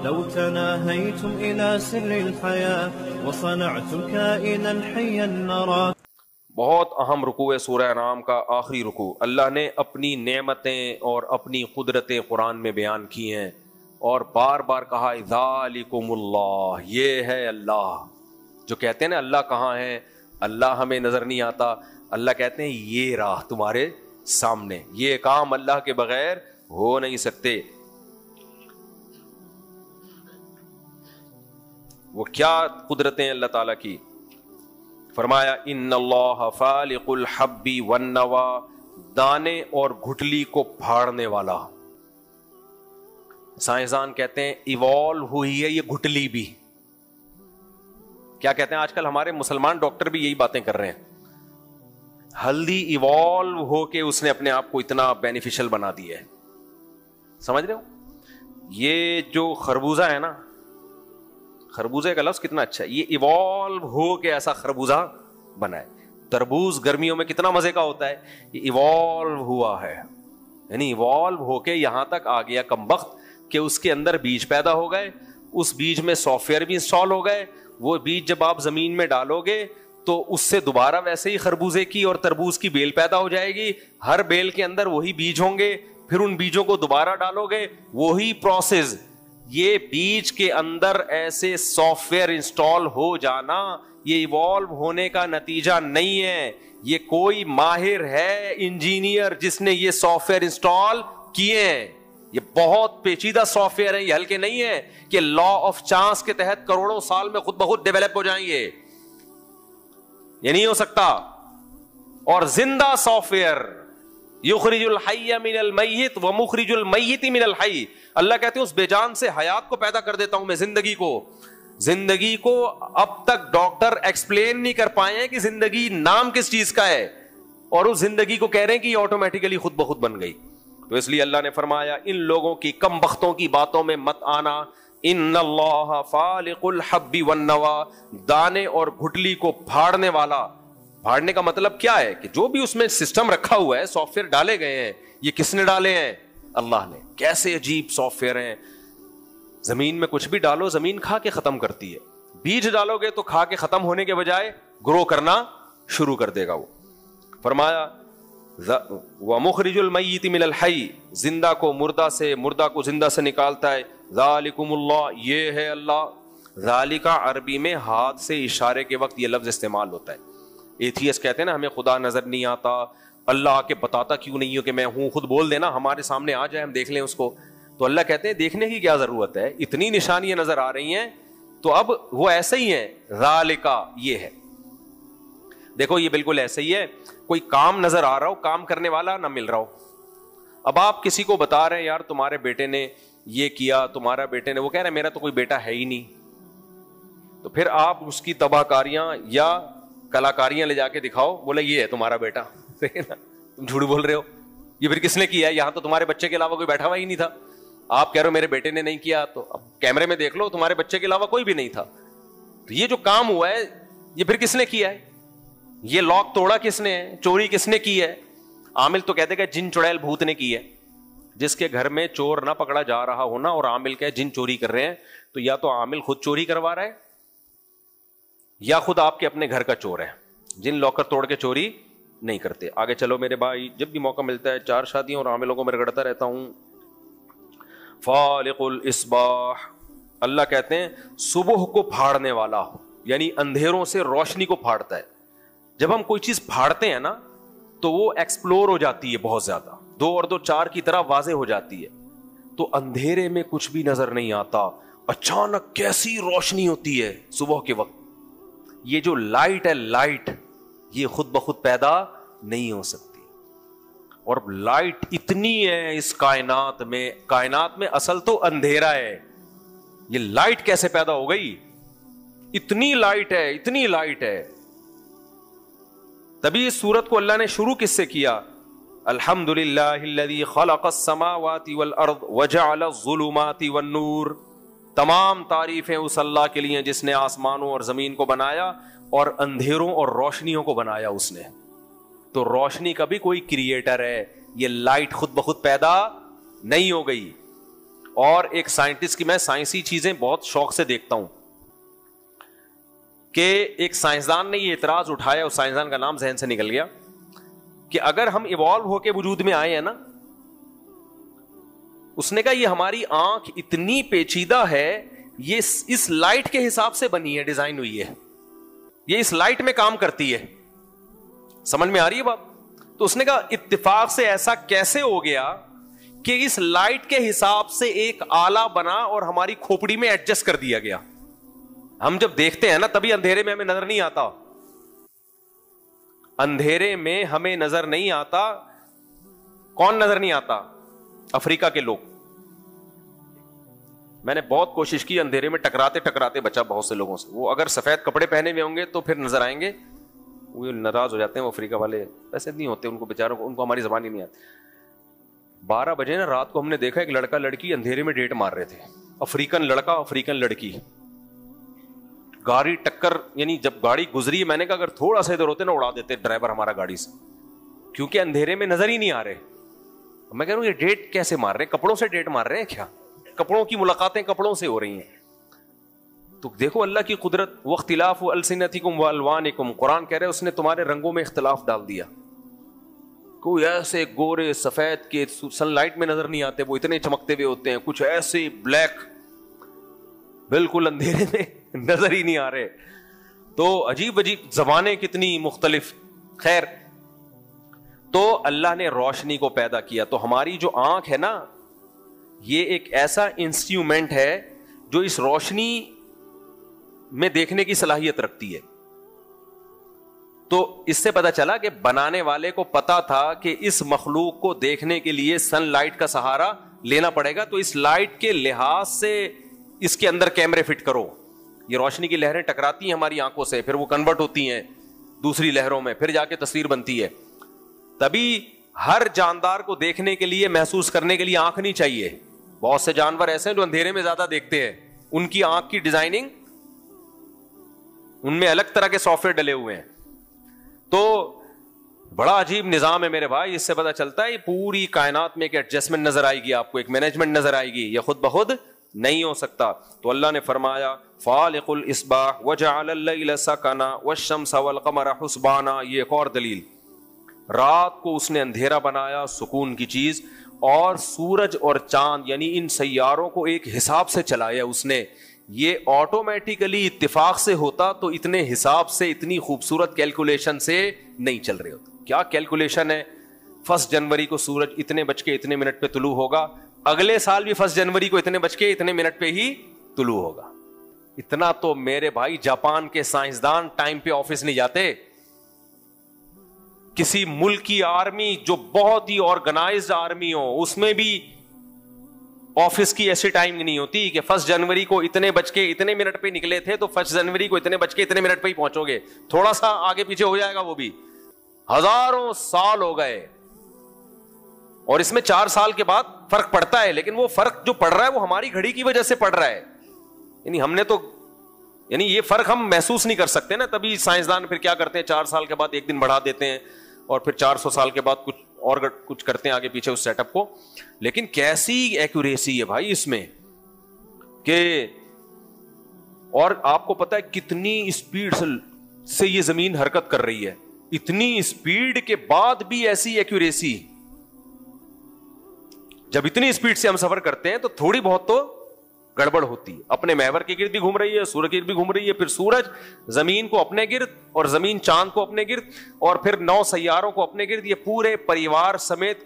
لو تناهيتم إلى سر الحياة وصنعتم كائنا حيا نرى. بہت اہم رکوع ہے سورہ انعام کا آخری رکوع. اللہ نے اپنی نعمتیں اور اپنی قدرتیں قرآن میں بیان کی ہیں اور بار بار کہا ذالکم اللہ، یہ ہے اللہ. جو کہتے ہیں نا اللہ کہاں ہے، اللہ ہمیں نظر نہیں آتا، اللہ کہتے ہیں یہ راہ تمہارے سامنے، یہ کام اللہ کے بغیر ہو نہیں سکتے. وہ کیا قدرتیں اللہ تعالیٰ کی؟ فرمایا ان اللہ فالق الحب والنوا، دانے اور گھٹلی کو پھاڑنے والا. سائنسدان کہتے ہیں ایوالو ہوئی ہے یہ گھٹلی بھی. کیا کہتے ہیں آج کل ہمارے مسلمان ڈاکٹر بھی یہی باتیں کر رہے ہیں، ہلدی ایوالو ہو کے اس نے اپنے آپ کو اتنا بینیفیشل بنا دیا ہے. سمجھ رہے ہو؟ یہ جو خربوزہ ہے نا، خربوزے کا لفظ کتنا اچھا ہے، یہ ایوالو ہو کے ایسا خربوزہ بنا ہے. تربوز گرمیوں میں کتنا مزے کا ہوتا ہے، یہ ایوالو ہوا ہے، یعنی ایوالو ہو کے یہاں تک آ گیا کمبخت کہ اس کے اندر بیج پیدا ہو گئے، اس بیج میں سافٹ ویئر بھی انسٹال ہو گئے. وہ بیج جب آپ زمین میں ڈالو گے تو اس سے دوبارہ ویسے ہی خربوزے کی اور تربوز کی بیل پیدا ہو جائے گی. ہر بیل کے اندر وہی بیج ہوں گے، پھر ان بیجوں کو دوبارہ ڈالو گے، وہی پروسیس. یہ بیج کے اندر ایسے سافٹ ویئر انسٹال ہو جانا یہ ایوالو ہونے کا نتیجہ نہیں ہے. یہ کوئی ماہر ہے انجینئر جس نے یہ سافٹ ویئر انسٹال کیے ہیں. یہ بہت پیچیدہ سافٹ ویئر ہے، یہ ہلکے نہیں ہے کہ لا آف چانس کے تحت کروڑوں سال میں خود بخود ڈیولپ ہو جائیں گے. یہ نہیں ہو سکتا. اور زندہ سافٹ ویئر یخرج الحی من المیت ومخرج المیت من الحی. اللہ کہتے ہیں اس بے جان سے حیات کو پیدا کر دیتا ہوں میں، زندگی کو اب تک ڈاکٹر ایکسپلین نہیں کر پائے ہیں کہ زندگی نام کس چیز کا ہے، اور اس زندگی کو کہہ رہے ہیں کہ یہ آٹومیٹیکلی خود بخود بن گئی. تو اس لیے اللہ نے فرمایا ان لوگوں کی کم بختوں کی باتوں میں مت آنا. ان اللہ فالق الحب والنوا، دانے اور گھٹلی کو پھاڑنے والا. پھاڑنے کا مطلب کیا ہے کہ جو بھی اس میں سسٹم رکھا ہوا ہے، سافٹ ویئر ڈالے گئے ہیں، یہ کس نے ڈالے ہیں؟ اللہ نے. کیسے عجیب سافٹ ویئر ہیں. زمین میں کچھ بھی ڈالو زمین کھا کے ختم کرتی ہے، بیج ڈالو گے تو کھا کے ختم ہونے کے بجائے گرو کرنا شروع کر دے گا. وہ فرمایا وَمُخْرِجُ الْمَيِّتِ مِنَ الْحَيِّ، زندہ کو مردہ سے، مردہ کو زندہ سے نکالتا ہے. ذَالِكُمُ اللَّهُ، یہ ہے اللہ. ذَالِكَ عربی میں ہاتھ سے اشارے کے وقت یہ لفظ استعمال ہوتا ہے. ایتھیس کہتے ہیں نا ہمیں خدا نظر نہیں آتا، اللہ آ کے بتاتا کیوں نہیں ہو کہ میں ہوں، خود بول دینا ہمارے سامنے آ جائے ہم دیکھ لیں اس کو. تو اللہ کہتے ہیں دیکھنے کی کیا ضرورت ہے، اتنی نشانیاں نظر آ رہی ہیں تو اب وہ ایسے ہی ہیں. ذَالِكَ یہ ہے. دیکھو یہ بالکل ایسے ہی ہے، کوئی کام نظر آ رہا ہو، کام کرنے والا نہ مل رہا ہو. اب آپ کسی کو بتا رہے ہیں یار تمہارے بیٹے نے یہ کیا، تمہارا بیٹے نے وہ، کہہ رہے ہیں میرا تو کوئی بیٹا ہے ہی نہیں. تو پھر آپ اس کی تباہ کاریاں یا کلاکاریاں لے جا کے دکھاؤ، بولے یہ ہے تمہارا بیٹا. تم جھوٹ بول رہے ہو. یہ پھر کس نے کیا ہے؟ یہاں تو تمہارے بچے کے علاوہ کوئی بیٹھا ہوا ہی نہیں تھا. آپ کہہ رہے ہو میرے بیٹے نے نہیں کیا، تو اب کیمرے میں دیکھ لو تمہارے بچے کے علاوہ کوئی بھی نہیں تھا. تو یہ جو کام ہوا ہے یہ پھر کس نے کیا ہے؟ یہ لاک توڑا کس نے ہے؟ چوری کس نے کی ہے؟ عامل تو کہتے کہ جن چڑیل بھوت نے کی ہے. جس کے گھر میں چور نہ پکڑا جا رہا ہونا اور عامل کہ جن چوری کر رہے ہیں، تو یا تو عامل خود چوری کروا رہا ہے یا خود آپ کے اپنے گھر کا چور ہے. جن لاکر توڑ کے چوری نہیں کرتے. آگے چلو میرے بھائی، جب بھی موقع ملتا ہے 4 شادیوں اور عاملوں کو میں رگڑتا رہتا ہوں. فالق الاصباح، اللہ کہتے ہیں صبح کو پھاڑنے والا ہو، یعنی اندھیروں سے روشنی کو پھاڑتا ہے. جب ہم کوئی چیز پھاڑتے ہیں نا تو وہ ایکسپلور ہو جاتی ہے بہت زیادہ، 2 اور 2 4 کی طرح واضح ہو جاتی ہے. تو اندھیرے میں کچھ بھی نظر نہیں آتا، اچانک کیسی روشنی ہوتی ہے صبح کے وقت. یہ جو لائٹ ہے، لائٹ یہ خود بخود پیدا نہیں ہو سکتی. اور لائٹ اتنی ہے اس کائنات میں اصل تو اندھیرا ہے. یہ لائٹ کیسے پیدا ہو گئی؟ اتنی لائٹ ہے. تبھی اس سورت کو اللہ نے شروع کس سے کیا؟ الحمدللہ الذی خلق السماوات والارض وجعل الظلمات والنور. تمام تعریفیں اس اللہ کے لیے جس نے آسمانوں اور زمین کو بنایا اور اندھیروں اور روشنیوں کو بنایا اس نے. تو روشنی کا بھی کوئی کریٹر ہے، یہ لائٹ خود بخود پیدا نہیں ہو گئی. اور ایک سائنٹسٹ کی, میں سائنسی چیزیں بہت شوق سے دیکھتا ہوں, کہ ایک سائنسدان نے یہ اعتراض اٹھایا, اس سائنسدان کا نام ذہن سے نکل گیا, کہ اگر ہم ایوالو ہو کے وجود میں آئے ہیں نا, اس نے کہا یہ ہماری آنکھ اتنی پیچیدہ ہے, یہ اس لائٹ کے حساب سے بنی ہے, ڈیزائن ہوئی ہے, یہ اس لائٹ میں کام کرتی ہے. سمجھ میں آ رہی ہے بات؟ تو اس نے کہا اتفاق سے ایسا کیسے ہو گیا کہ اس لائٹ کے حساب سے ایک آلہ بنا اور ہماری کھوپڑی میں ایڈجسٹ کر دیا گیا. ہم جب دیکھتے ہیں نا تبھی اندھیرے میں ہمیں نظر نہیں آتا, اندھیرے میں ہمیں نظر نہیں آتا. کون نظر نہیں آتا؟ افریقہ کے لوگ. میں نے بہت کوشش کی, اندھیرے میں ٹکراتے ٹکراتے بچا بہت سے لوگوں سے. وہ اگر سفید کپڑے پہنے ہوئے ہوں گے تو پھر نظر آئیں گے, وہ ناراض ہو جاتے ہیں وہ افریقہ والے, ایسے نہیں ہوتے ان کو بیچاروں کو, ان کو ہماری زبان ہی نہیں آتی. 12 بجے نا رات کو ہم نے دیکھا ایک لڑکا لڑکی اندھیرے میں ڈیٹ مار رہے تھے, افریقن لڑکا افریقن لڑکی, گاڑی ٹکر, یعنی جب گاڑی گزری میں نے کہا اگر تھوڑا سا ادھر ہوتے نا اڑا دیتے ڈرائیور ہمارا گاڑی سے, کیونکہ اندھیرے میں نظر ہی نہیں آ رہے. میں کہہ رہا ہوں یہ ڈیٹ کیسے مار رہے ہیں, کپڑوں سے ڈیٹ مار رہے ہیں کیا؟ کپڑوں کی ملاقاتیں کپڑوں سے ہو رہی ہیں. تو دیکھو اللہ کی قدرت. واختلاف السنتکم والوانکم, قرآن کہہ رہے اس نے تمہارے رنگوں میں اختلاف ڈال دیا. کوئی ایسے گورے سفید کے سن لائٹ میں نظر نہیں آتے, وہ اتنے چمکتے ہوئے ہوتے ہیں, کچھ ایسے بلیک بالکل اندھیرے میں نظر ہی نہیں آ رہے. تو عجیب عجیب زبانیں کتنی مختلف. خیر, تو اللہ نے روشنی کو پیدا کیا. تو ہماری جو آنکھ ہے نا, یہ ایک ایسا انسٹرومنٹ ہے جو اس روشنی میں دیکھنے کی صلاحیت رکھتی ہے. تو اس سے پتا چلا کہ بنانے والے کو پتا تھا کہ اس مخلوق کو دیکھنے کے لیے سن لائٹ کا سہارا لینا پڑے گا, تو اس لائٹ کے لحاظ سے اس کے اندر کیمرے فٹ کرو. یہ روشنی کی لہریں ٹکراتی ہیں ہماری آنکھوں سے, پھر وہ کنورٹ ہوتی ہیں دوسری لہروں میں, پھر جا کے تصویر بنتی ہے. تبھی ہر جاندار کو دیکھنے کے لیے, محسوس کرنے کے لیے آنکھ نہیں چاہیے. بہت سے جانور ایسے ہیں جو اندھیرے میں زیادہ دیکھتے ہیں, ان کی آنکھ کی ڈیزائننگ, ان میں الگ طرح کے سافٹ ویئر ڈلے ہوئے ہیں. تو بڑا عجیب نظام ہے میرے بھائی. اس سے پتا چلتا ہے پوری کائنات میں ایک ایڈجسٹمنٹ نظر آئے گی آپ کو, ایک مینجمنٹ نظر آئے گی, یہ خود بخود نہیں ہو سکتا. تو اللہ نے فرمایا فالق الاصباح وجعل الليل سکنا والشمس والقمر حسبانا. یہ ایک اور دلیل, رات کو اس نے اندھیرا بنایا, سکون کی چیز, اور سورج اور چاند یعنی ان سیاروں کو ایک حساب سے چلایا اس نے. یہ آٹومیٹیکلی اتفاق سے ہوتا تو اتنے حساب سے, اتنی خوبصورت کیلکولیشن سے نہیں چل رہے ہوتے. کیا کیلکولیشن ہے؟ 1 جنوری کو سورج اتنے بج کے اتنے منٹ پہ طلوع ہوگا, اگلے سال بھی 1 جنوری کو اتنے بج کے اتنے منٹ پہ ہی طلوع ہوگا. اتنا تو میرے بھائی جاپان کے سائنسدان ٹائم پہ آفس نہیں جاتے. کسی ملک کی آرمی جو بہت ہی آرگنائزڈ آرمی ہو, اس میں بھی آفس کی ایسی ٹائمنگ نہیں ہوتی کہ 1 جنوری کو اتنے بج کے اتنے منٹ پہ نکلے تھے تو 1 جنوری کو اتنے بج کے اتنے منٹ پہ ہی پہنچو گے. تھوڑا سا آگے پیچھے ہو جائے گا, وہ بھی ہزاروں سال ہو گئے. اور اس میں 4 سال کے بعد فرق پڑتا ہے, لیکن وہ فرق جو پڑ رہا ہے وہ ہماری گھڑی کی وجہ سے پڑ رہا ہے. یعنی ہم نے تو, یعنی یہ فرق ہم محسوس نہیں کر سکتے نا. تبھی سائنسدان پھر کیا کرتے ہیں, 4 سال کے بعد 1 دن بڑھا دیتے ہیں, اور پھر 400 سال کے بعد کچھ اور کچھ کرتے ہیں آگے پیچھے اس سیٹ اپ کو. لیکن کیسی ایکوریسی ہے بھائی اس میں کہ, اور آپ کو پتا ہے کتنی اسپیڈ سے یہ زمین حرکت کر رہی ہے, اتنی اسپیڈ کے بعد بھی ایسی ایکوریسی. جب اتنی اسپیڈ سے ہم سفر کرتے ہیں تو تھوڑی بہت تو گڑبڑ ہوتی ہے. اپنے محور کے گرد بھی گھوم رہی ہے, سورج کے گرد بھی گھوم رہی ہے, پھر سورج زمین کو اپنے گرد, اور زمین چاند کو اپنے گرد, اور پھر 9 سیاروں کو اپنے گرد. یہ پورے پریوار سمیت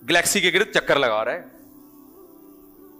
گلیکسی کے گرد چکر لگا رہا ہے.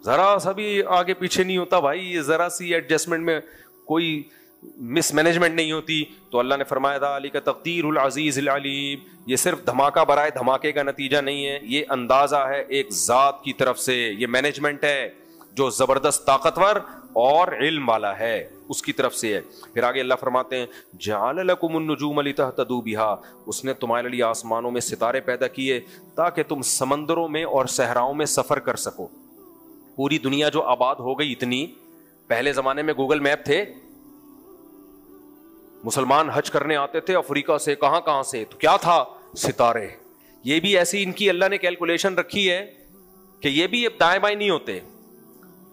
ذرا سا بھی آگے پیچھے نہیں ہوتا بھائی, یہ ذرا سی ایڈجسٹمنٹ میں کوئی مس مینجمنٹ نہیں ہوتی. تو اللہ نے فرمایا ذالک تقدیر العزیز العلیم. یہ صرف دھماکہ برائے دھماکے کا نتیجہ نہیں ہے, یہ اندازہ ہے ایک ذات کی طرف سے, یہ مینجمنٹ ہے جو زبردست طاقتور اور علم والا ہے, اس کی طرف سے ہے. پھر آگے اللہ فرماتے ہیں جعل لکم النجوم لتہتدوا بها. اس نے تمہارے لیے آسمانوں میں ستارے پیدا کیے تاکہ تم سمندروں میں اور صحراؤں میں سفر کر سکو. پوری دنیا جو آباد ہو گئی اتنی, پہلے زمانے میں گوگل میپ تھے, مسلمان حج کرنے آتے تھے افریقہ سے, کہاں کہاں سے, تو کیا تھا, ستارے. یہ بھی ایسی ان کی اللہ نے کیلکولیشن رکھی ہے کہ یہ بھی اب دائیں بائیں نہیں ہوتے.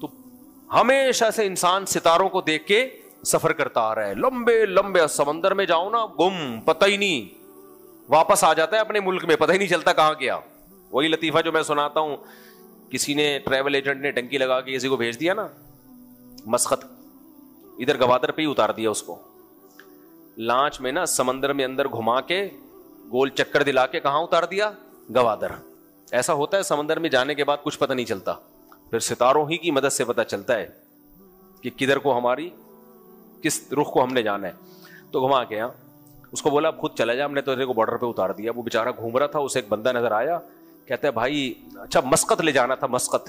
تو ہمیشہ سے انسان ستاروں کو دیکھ کے سفر کرتا آ رہا ہے. لمبے لمبے سمندر میں جاؤ نا, گم, پتہ ہی نہیں, واپس آ جاتا ہے اپنے ملک میں, پتہ ہی نہیں چلتا کہاں گیا. وہی لطیفہ جو میں سناتا ہوں, کسی نے ٹریول ایجنٹ نے ٹنکی لگا کے کسی کو بھیج دیا نا مسقط, ادھر گوادر پہ ہی اتار دیا اس کو. لانچ میں نا سمندر میں اندر گھما کے گول چکر دلا کے کہاں اتار دیا؟ گوادر. ایسا ہوتا ہے سمندر میں جانے کے بعد کچھ پتہ نہیں چلتا, پھر ستاروں ہی کی مدد سے پتہ چلتا ہے کہ کدھر کو ہماری, کس رخ کو ہم نے جانا ہے. تو گھما کے اس کو بولا اب خود چلا جا, ہم نے تو کو بارڈر پہ اتار دیا. وہ بیچارہ گھوم رہا تھا, اسے ایک بندہ نظر آیا, کہتا ہے بھائی اچھا مسقط لے جانا تھا, مسقط.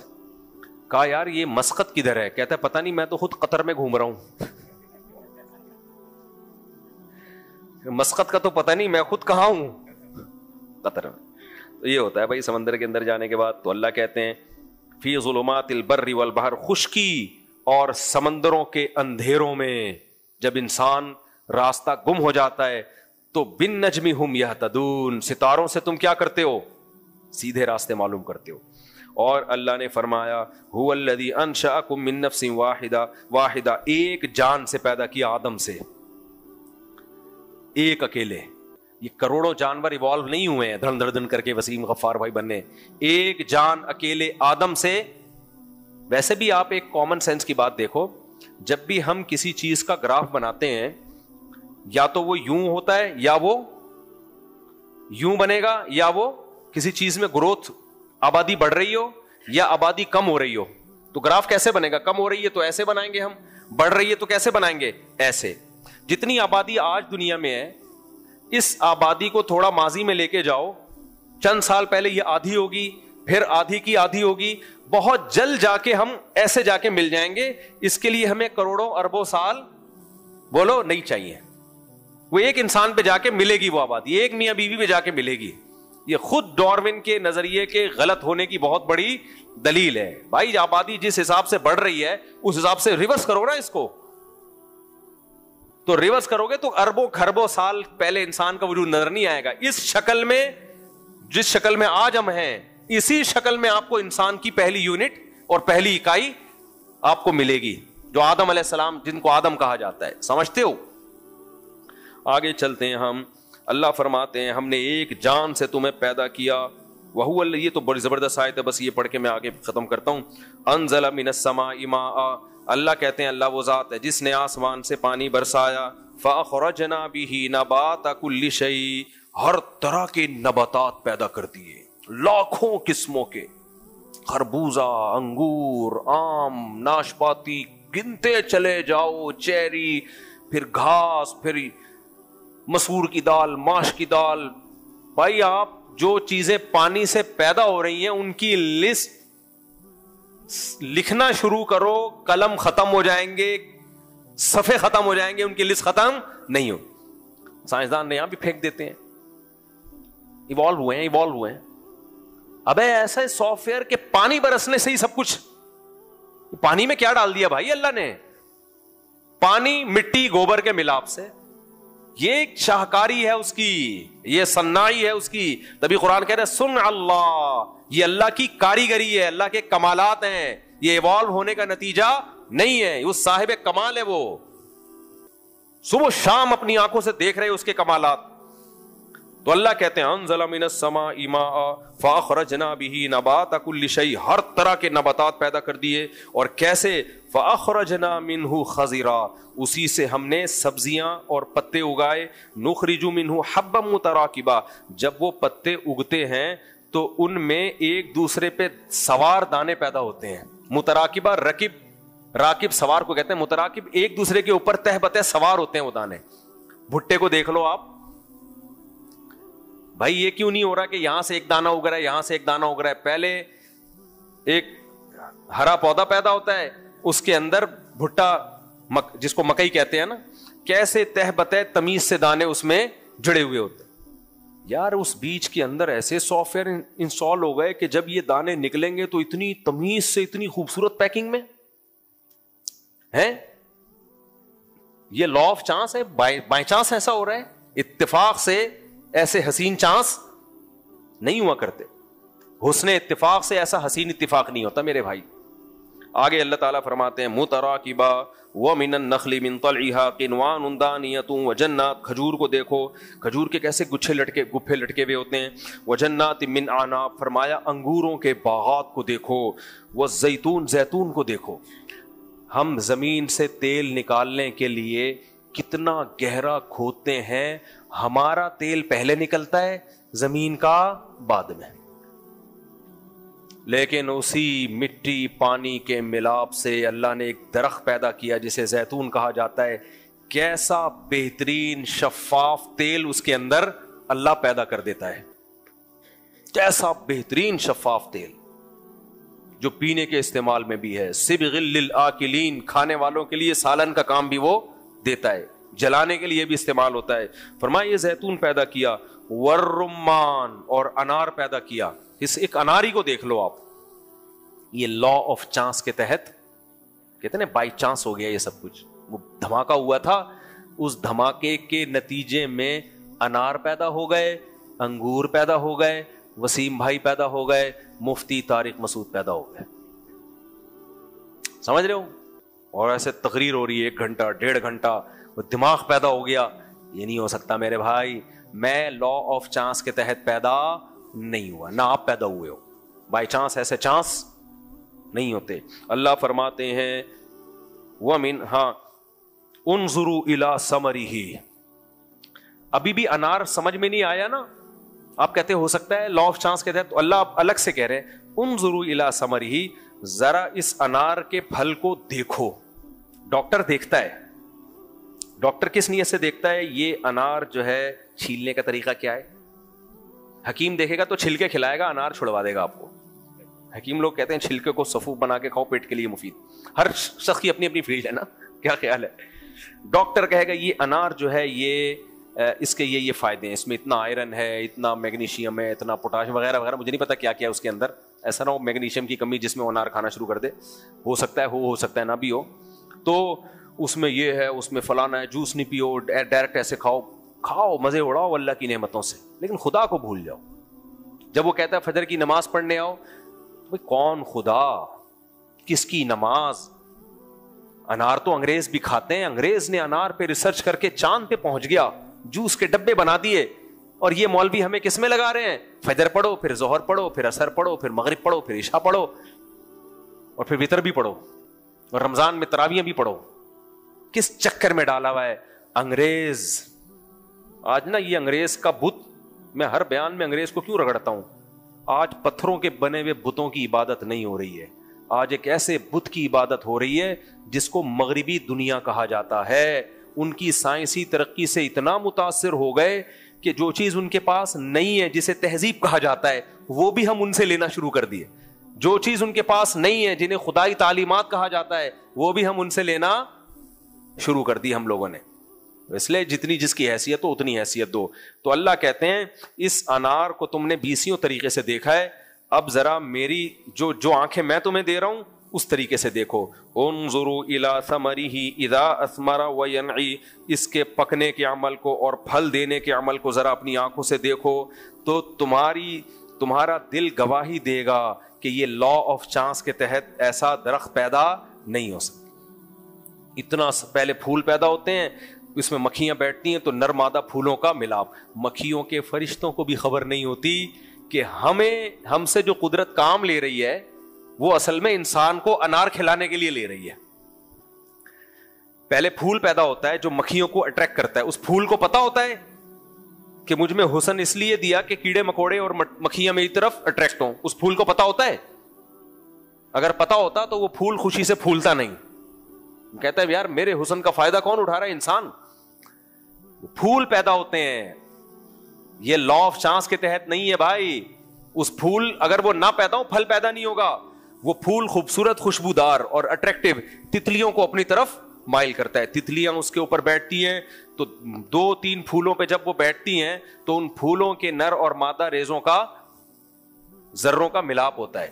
کہا یار یہ مسقط کدھر ہے؟ کہتا ہے پتہ نہیں, میں تو خود قطر میں گھوم رہا ہوں. مسقط کا تو پتہ نہیں, میں خود کہاں ہوں, قطر میں. تو یہ ہوتا ہے بھائی سمندر کے اندر جانے کے بعد. تو اللہ کہتے ہیں فی ظلمات البر والبحر, خشکی اور سمندروں کے اندھیروں میں جب انسان راستہ گم ہو جاتا ہے تو بالنجم ہم یہتدون, ستاروں سے تم کیا کرتے ہو؟ سیدھے راستے معلوم کرتے ہو. اور اللہ نے فرمایا هو الذی انشأکم من نفس واحدہ, ایک جان سے پیدا کیا آدم سے, ایک اکیلے. یہ کروڑوں جانور ایوالو نہیں ہوئے ہیں دھڑ دھڑ کر کے وسیم غفار بھائی بننے, ایک جان اکیلے آدم سے. ویسے بھی آپ ایک کامن سینس کی بات دیکھو, جب بھی ہم کسی چیز کا گراف بناتے ہیں یا تو وہ یوں ہوتا ہے یا وہ یوں بنے گا, یا وہ کسی چیز میں گروتھ, آبادی بڑھ رہی ہو یا آبادی کم ہو رہی ہو. تو گراف کیسے بنے گا؟ کم ہو رہی ہے تو ایسے بنائیں گے ہم, بڑھ رہی ہے تو کیسے بنائیں گے؟ ایسے. جتنی آبادی آج دنیا میں ہے, اس آبادی کو تھوڑا ماضی میں لے کے جاؤ, چند سال پہلے یہ آدھی ہوگی, پھر آدھی کی آدھی ہوگی, بہت جلد جا کے ہم ایسے جا کے مل جائیں گے. اس کے لیے ہمیں کروڑوں اربوں سال بولو نہیں چاہیے. وہ ایک انسان پہ جا کے ملے گی وہ آبادی, ایک میاں بیوی پہ جا کے ملے گی. یہ خود ڈارون کے نظریے کے غلط ہونے کی بہت بڑی دلیل ہے. بھائی آبادی جس حساب سے بڑھ رہی ہے اس حساب سے ریورس کرو نا اس کو, تو ریورس کرو گے تو اربوں کھربوں سال پہلے انسان کا وجود نظر نہیں آئے گا. اس شکل میں, جس شکل میں آج ہم ہیں, اسی شکل میں آپ کو انسان کی پہلی یونٹ اور پہلی اکائی آپ کو ملے گی, جو آدم علیہ السلام, جن کو آدم کہا جاتا ہے. سمجھتے ہو؟ آگے چلتے ہیں ہم. اللہ فرماتے ہیں ہم نے ایک جان سے تمہیں پیدا کیا. وہو اللہ, یہ تو بڑی زبردست آیت ہے, بس یہ پڑھ کے میں آگے ختم کرتا ہوں. انزل من السماء ماء, اللہ کہتے ہیں اللہ وہ ذات ہے جس نے آسمان سے پانی برسایا. فاخرجنا به نبات كل شيء, ہر طرح کے نباتات پیدا کر دیے, لاکھوں قسموں کے, خربوزہ, انگور, آم, ناشپاتی, گنتے چلے جاؤ, چیری, پھر گھاس, پھر مسور کی دال, ماش کی دال. بھائی آپ جو چیزیں پانی سے پیدا ہو رہی ہیں ان کی لسٹ لکھنا شروع کرو, قلم ختم ہو جائیں گے, صفحے ختم ہو جائیں گے, ان کی لسٹ ختم نہیں ہو. سائنسدان نے یہاں بھی پھینک دیتے ہیں, ایوالو ہوئے ہیں. ابے ایسا سافٹ ویئر کہ پانی برسنے سے ہی سب کچھ, پانی میں کیا ڈال دیا بھائی اللہ نے؟ پانی, مٹی, گوبر کے ملاپ سے. یہ ایک شاہکاری ہے اس کی, یہ صنائی ہے اس کی. تبھی قرآن کہہ رہے سن اللہ, یہ اللہ کی کاریگری ہے, اللہ کے کمالات ہیں. یہ ایوالو ہونے کا نتیجہ نہیں ہے, وہ صاحب کمال ہے. وہ صبح شام اپنی آنکھوں سے دیکھ رہے اس کے کمالات. تو اللہ کہتے ہیں انزل من السماء ماء فاخرجنا به نبات كل شيء, ہر طرح کے نباتات پیدا کر دیے. اور کیسے؟ فاخرجنا منه خضرا, اسی سے ہم نے سبزیاں اور پتے اگائے. نخرج منه حبا متراکبا, جب وہ پتے اگتے ہیں تو ان میں ایک دوسرے پہ سوار دانے پیدا ہوتے ہیں. متراکبہ, راکب سوار کو کہتے ہیں. متراکب ایک دوسرے کے اوپر تہ بتہ سوار ہوتے ہیں وہ دانے. بھٹے کو دیکھ لو آپ, بھائی یہ کیوں نہیں ہو رہا کہ یہاں سے ایک دانہ اگ رہا ہے, یہاں سے ایک دانہ اگ رہا ہے؟ پہلے ایک ہرا پودا پیدا ہوتا ہے, اس کے اندر بھٹا, جس کو مکئی کہتے ہیں نا, کیسے تہ بتہ تمیز سے دانے اس میں جڑے ہوئے ہوتے ہیں. یار اس بیج کے اندر ایسے سافٹ ویئر انسٹال ہو گئے کہ جب یہ دانے نکلیں گے تو اتنی تمیز سے, اتنی خوبصورت پیکنگ میں ہے. یہ لا آف چانس ہے, بائی چانس ایسا ہو رہا ہے, اتفاق سے ایسے حسین چانس نہیں ہوا کرتے. حسن اتفاق سے ایسا حسین اتفاق نہیں ہوتا میرے بھائی. آگے اللہ تعالیٰ فرماتے ہیں متراکبا ومن النخل من طلعها قنوان دانیۃ وجنات، کھجور کو دیکھو، کھجور کے کیسے گچھے گپھے لٹکے ہوئے ہوتے ہیں. وجنات من اعناب، فرمایا انگوروں کے باغات کو دیکھو. والزیتون، زیتون کو دیکھو. ہم زمین سے تیل نکالنے کے لیے کتنا گہرا کھودتے ہیں، ہمارا تیل پہلے نکلتا ہے زمین کا بعد میں. لیکن اسی مٹی پانی کے ملاپ سے اللہ نے ایک درخت پیدا کیا جسے زیتون کہا جاتا ہے. کیسا بہترین شفاف تیل اس کے اندر اللہ پیدا کر دیتا ہے. کیسا بہترین شفاف تیل جو پینے کے استعمال میں بھی ہے. صبغ للآکلین، کھانے والوں کے لیے سالن کا کام بھی وہ دیتا ہے، جلانے کے لیے بھی استعمال ہوتا ہے. فرمایا یہ زیتون پیدا کیا. والرمان، اور انار پیدا کیا. اس ایک اناری کو دیکھ لو آپ، یہ لا آف چانس کے تحت کہتے ہیں بائی چانس ہو گیا یہ سب کچھ. وہ دھماکہ ہوا تھا، اس دھماکے کے نتیجے میں انار پیدا ہو گئے، انگور پیدا ہو گئے، وسیم بھائی پیدا ہو گئے، مفتی طارق مسعود پیدا ہو گئے. سمجھ رہے ہو؟ اور ایسے تقریر ہو رہی ہے 1 گھنٹہ 1.5 گھنٹہ، وہ دماغ پیدا ہو گیا. یہ نہیں ہو سکتا میرے بھائی، میں لا آف چانس کے تحت پیدا نہیں ہوا، نہ آپ پیدا ہوئے ہو. بائی چانس ایسے چانس نہیں ہوتے. اللہ فرماتے ہیں وَمِنْ ہاں انظروا الی ثمرہ. ابھی بھی انار سمجھ میں نہیں آیا نا؟ آپ کہتے ہو سکتا ہے لا آف چانس کے تحت، تو اللہ الگ سے کہہ رہے ہیں انظروا الی ثمرہ، ذرا اس انار کے پھل کو دیکھو. ڈاکٹر دیکھتا ہے، ڈاکٹر کس نیت سے دیکھتا ہے؟ یہ انار جو ہے چھیلنے کا طریقہ کیا ہے. حکیم دیکھے گا تو چھلکے کھلائے گا، انار چھڑوا دے گا آپ کو. حکیم لوگ کہتے ہیں چھلکے کو صفوف بنا کے کھاؤ، پیٹ کے لیے مفید. ہر شخص کی اپنی اپنی فیلڈ ہے نا، کیا خیال ہے؟ ڈاکٹر کہے گا یہ انار جو ہے یہ اس کے یہ فائدے ہیں، اس میں اتنا آئرن ہے، اتنا میگنیشیم ہے، اتنا پوٹاشیم وغیرہ وغیرہ. مجھے نہیں پتا کیا کیا اس کے اندر. ایسا نہ ہو میگنیشیم کی کمی جس میں وہ انار کھانا شروع کر دے. ہو سکتا ہے ہو سکتا ہے نہ بھی ہو. تو اس میں یہ ہے، اس میں فلانا ہے، جوس نہیں پیو، ڈائریکٹ ایسے کھاؤ مزے اڑاؤ اللہ کی نعمتوں سے، لیکن خدا کو بھول جاؤ. جب وہ کہتا ہے فجر کی نماز پڑھنے آؤ، بھئی کون خدا، کس کی نماز؟ انار تو انگریز بھی کھاتے ہیں. انگریز نے انار پہ ریسرچ کر کے چاند پہ پہنچ گیا، جوس کے ڈبے بنا دیے. اور یہ مولوی ہمیں کس میں لگا رہے ہیں؟ فجر پڑھو، پھر ظہر پڑھو، پھر عصر پڑھو، پھر مغرب پڑھو، پھر عشاء پڑھو، اور پھر وتر بھی پڑھو، اور رمضان میں تراویح بھی پڑھو. کس چکر میں ڈالا ہوا ہے انگریز؟ آج نا یہ انگریز کا بت، میں ہر بیان میں انگریز کو کیوں رگڑتا ہوں؟ آج پتھروں کے بنے ہوئے بتوں کی عبادت نہیں ہو رہی ہے. آج ایک ایسے بت کی عبادت ہو رہی ہے جس کو مغربی دنیا کہا جاتا ہے. ان کی سائنسی ترقی سے اتنا متاثر ہو گئے کہ جو چیز ان کے پاس نہیں ہے، جسے تہذیب کہا جاتا ہے، وہ بھی ہم ان سے لینا شروع کر دیے. جو چیز ان کے پاس نہیں ہے، جنہیں خدائی تعلیمات کہا جاتا ہے، وہ بھی ہم ان سے لینا شروع کر دی ہم لوگوں نے. اس لیے جتنی جس کی حیثیت ہو اتنی حیثیت دو. تو اللہ کہتے ہیں اس انار کو تم نے 20 طریقے سے دیکھا ہے، اب ذرا میری جو آنکھیں میں تمہیں دے رہا ہوں اس طریقے سے دیکھو. انظروا الی ثمرہ اذا اثمر وینعی، اس کے پکنے کے عمل کو اور پھل دینے کے عمل کو ذرا اپنی آنکھوں سے دیکھو تو تمہارا دل گواہی دے گا کہ یہ لا آف چانس کے تحت ایسا درخت پیدا نہیں ہو سکتا. اتنا پہلے پھول پیدا ہوتے ہیں، اس میں مکھیاں بیٹھتی ہیں تو نر مادہ پھولوں کا ملاپ. مکھیوں کے فرشتوں کو بھی خبر نہیں ہوتی کہ ہم سے جو قدرت کام لے رہی ہے وہ اصل میں انسان کو انار کھلانے کے لیے لے رہی ہے. پہلے پھول پیدا ہوتا ہے جو مکھیوں کو اٹریکٹ کرتا ہے. اس پھول کو پتا ہوتا ہے کہ مجھ میں حسن اس لیے دیا کہ کیڑے مکوڑے اور مکھیاں میری طرف اٹریکٹ ہوں. اس پھول کو پتا ہوتا ہے؟ اگر پتا ہوتا تو وہ پھول خوشی سے پھولتا نہیں. کہتا ہے یار میرے حسن کا فائدہ کون اٹھا رہا ہے؟ انسان. پھول پیدا ہوتے ہیں، یہ لا آف چانس کے تحت نہیں ہے بھائی. اس پھول اگر وہ نہ پیدا ہو، پھل پیدا نہیں ہوگا. وہ پھول خوبصورت، خوشبودار اور اٹریکٹیو تتلیوں کو اپنی طرف مائل کرتا ہے. تتلیاں اس کے اوپر بیٹھتی ہیں تو 2-3 پھولوں پہ جب وہ بیٹھتی ہیں تو ان پھولوں کے نر اور مادہ ریزوں کا، ذروں کا ملاپ ہوتا ہے.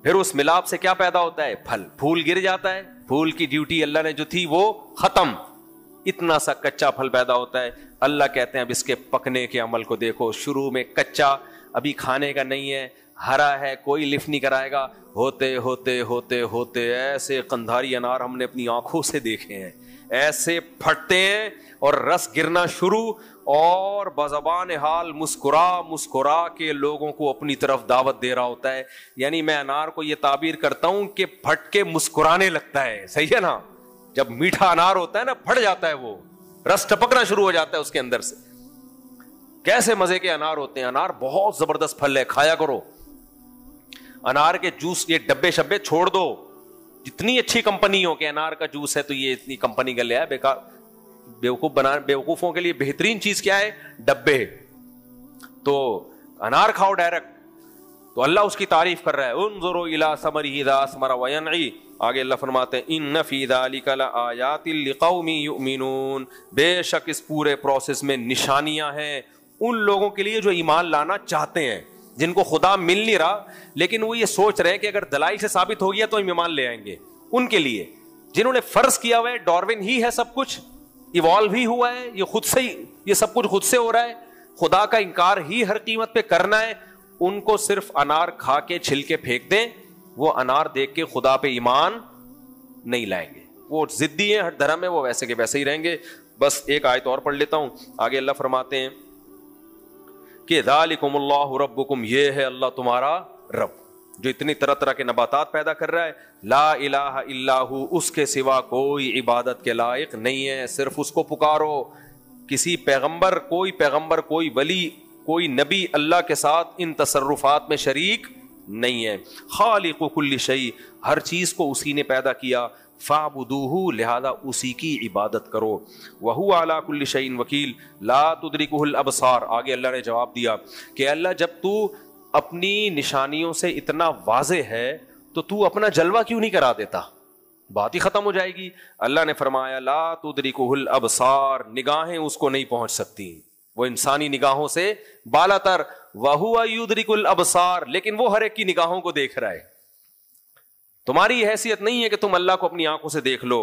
پھر اس ملاپ سے کیا پیدا ہوتا ہے؟ پھل. پھول گر جاتا ہے، پھول کی ڈیوٹی اللہ نے جو تھی وہ ختم. اتنا سا کچا پھل پیدا ہوتا ہے. اللہ کہتے ہیں اب اس کے پکنے کے عمل کو دیکھو. شروع میں کچا، ابھی کھانے کا نہیں ہے، ہرا ہے, کوئی لفٹ نہیں کرائے گا. ہوتے ہوتے ہوتے ہوتے ایسے قندھاری انار ہم نے اپنی آنکھوں سے دیکھے ہیں, ایسے پھٹتے ہیں اور رس گرنا شروع, اور بزبان حال مسکرا مسکرا کے لوگوں کو اپنی طرف دعوت دے رہا ہوتا ہے. یعنی میں انار کو یہ تعبیر کرتا ہوں کہ پھٹ کے مسکرانے لگتا ہے. صحیح ہے نا, جب میٹھا انار ہوتا ہے نا, پھٹ جاتا ہے, وہ رس ٹپکنا شروع ہو جاتا ہے اس کے اندر سے. کیسے مزے کے انار ہوتے ہیں. انار بہت زبردست پھل ہے, کھایا کرو. انار کے جوس, یہ ڈبے شبے چھوڑ دو, جتنی اچھی کمپنی ہو کہ انار کا جوس ہے تو یہ اتنی کمپنی کا لیا ہے, بیکار. بیوقوفوں کے لیے بہترین چیز کیا ہے؟ ڈبے. تو انار کھاؤ ڈائریکٹ. تو اللہ اس کی تعریف کر رہا ہے, انظروا الی ثمرہ اذا اثمر وینعی. آگے اللہ فرماتے ہیں ان فی ذلک لآیات لقوم یؤمنون. بے شک اس پورے پروسیس میں نشانیاں ہیں ان لوگوں کے لیے جو ایمان لانا چاہتے ہیں, جن کو خدا مل نہیں رہا لیکن وہ یہ سوچ رہے ہیں کہ اگر دلائل سے ثابت ہو گیا تو ایمان لے آئیں گے. ان کے لیے جنہوں نے فرض کیا ہوا ہے ڈاروین ہی ہے سب کچھ, ایوالو ہی ہوا ہے, یہ خود سے ہی, یہ سب کچھ خود سے ہو رہا ہے, خدا کا انکار ہی ہر قیمت پہ کرنا ہے. ان کو صرف انار کھا کے چھل کے پھینک دیں, وہ انار دیکھ کے خدا پہ ایمان نہیں لائیں گے. وہ ضدی ہیں, ہر دھرم میں وہ ویسے کے ویسے ہی رہیں گے. بس ایک آیت اور پڑھ لیتا ہوں. آگے اللہ فرماتے ہیں کہ ذالکم اللہ ربکم, یہ ہے اللہ تمہارا رب جو اتنی طرح طرح کے نباتات پیدا کر رہا ہے. لا الہ الا ہو, اس کے سوا کوئی عبادت کے لائق نہیں ہے, صرف اس کو پکارو. کسی پیغمبر, کوئی ولی, کوئی نبی اللہ کے ساتھ ان تصرفات میں شریک نہیں ہے. خالق کل شیء, ہر چیز کو اسی نے پیدا کیا. فاعبدوہ, لہذا اسی کی عبادت کرو. وہو علی کل شیء وکیل لا تدرکہ الابصار. آگے اللہ نے جواب دیا کہ اللہ جب تو اپنی نشانیوں سے اتنا واضح ہے تو تو اپنا جلوہ کیوں نہیں کرا دیتا, بات ہی ختم ہو جائے گی. اللہ نے فرمایا لا تدرکہ الابصار, نگاہیں اس کو نہیں پہنچ سکتی, وہ انسانی نگاہوں سے بالا تر. وَهُوَ يُدْرِكُ الْأَبْصَارَ, لیکن وہ ہر ایک کی نگاہوں کو دیکھ رہا ہے. تمہاری حیثیت نہیں ہے کہ تم اللہ کو اپنی آنکھوں سے دیکھ لو.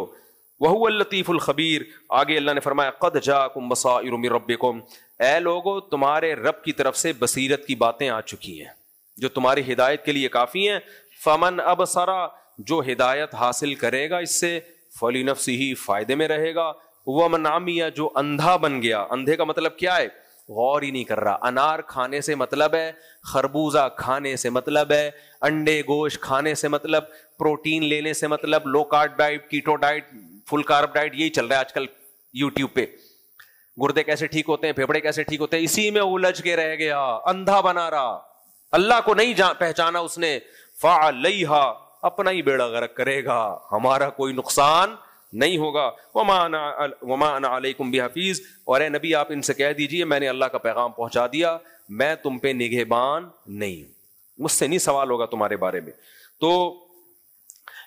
وَهُوَ اللَّطِيفُ الْخَبِيرُ. آگے اللہ نے فرمایا قَدْ جَاءَكُمْ بَصَائِرُ مِن رَبِّكُمْ, اے لوگو تمہارے رب کی طرف سے بصیرت کی باتیں آ چکی ہیں جو تمہاری ہدایت کے لیے کافی ہیں. فَمَنْ أَبْصَرَ, جو ہدایت حاصل کرے گا اس سے, فَلِنَفْسِهِ, فائدے میں رہے گا. وَمَنْ عَمِيَ, جو اندھا بن گیا. اندھے کا مطلب کیا ہے؟ غور ہی نہیں کر رہا. انار کھانے سے مطلب ہے, خربوزہ کھانے سے مطلب ہے, انڈے گوشت کھانے سے مطلب, پروٹین لینے سے مطلب, لو کارب ڈائٹ, کیٹو ڈائٹ, فل کارب ڈائٹ, یہی چل رہا ہے آج کل یوٹیوب پہ. گردے کیسے ٹھیک ہوتے ہیں, پھیپھڑے کیسے ٹھیک ہوتے ہیں, اسی میں الجھ کے رہ گیا, اندھا بنا رہا. اللہ کو نہیں پہچانا اس نے. فعلیہا, اپنا ہی بیڑا غرق کرے گا, ہمارا کوئی نقصان نہیں ہوگا. وما انا علیکم بحفیظ, اور اے نبی آپ ان سے کہہ دیجئے میں نے اللہ کا پیغام پہنچا دیا, میں تم پہ نگہبان نہیں, مجھ سے نہیں سوال ہوگا تمہارے بارے میں. تو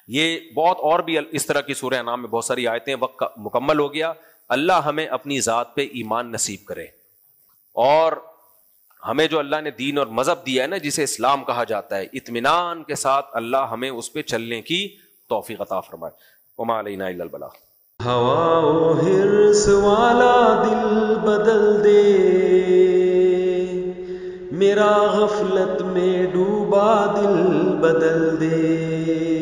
یہ بہت اور بھی اس طرح کی سورہ انعام میں بہت ساری آیتیں. وقت مکمل ہو گیا. اللہ ہمیں اپنی ذات پہ ایمان نصیب کرے, اور ہمیں جو اللہ نے دین اور مذہب دیا ہے نا, جسے اسلام کہا جاتا ہے, اطمینان کے ساتھ اللہ ہمیں اس پہ چلنے کی توفیق عطا فرمائے. وما علینا الا البلاغ. ہوا و حرص والا دل بدل دے, میرا غفلت میں ڈوبا دل بدل دے.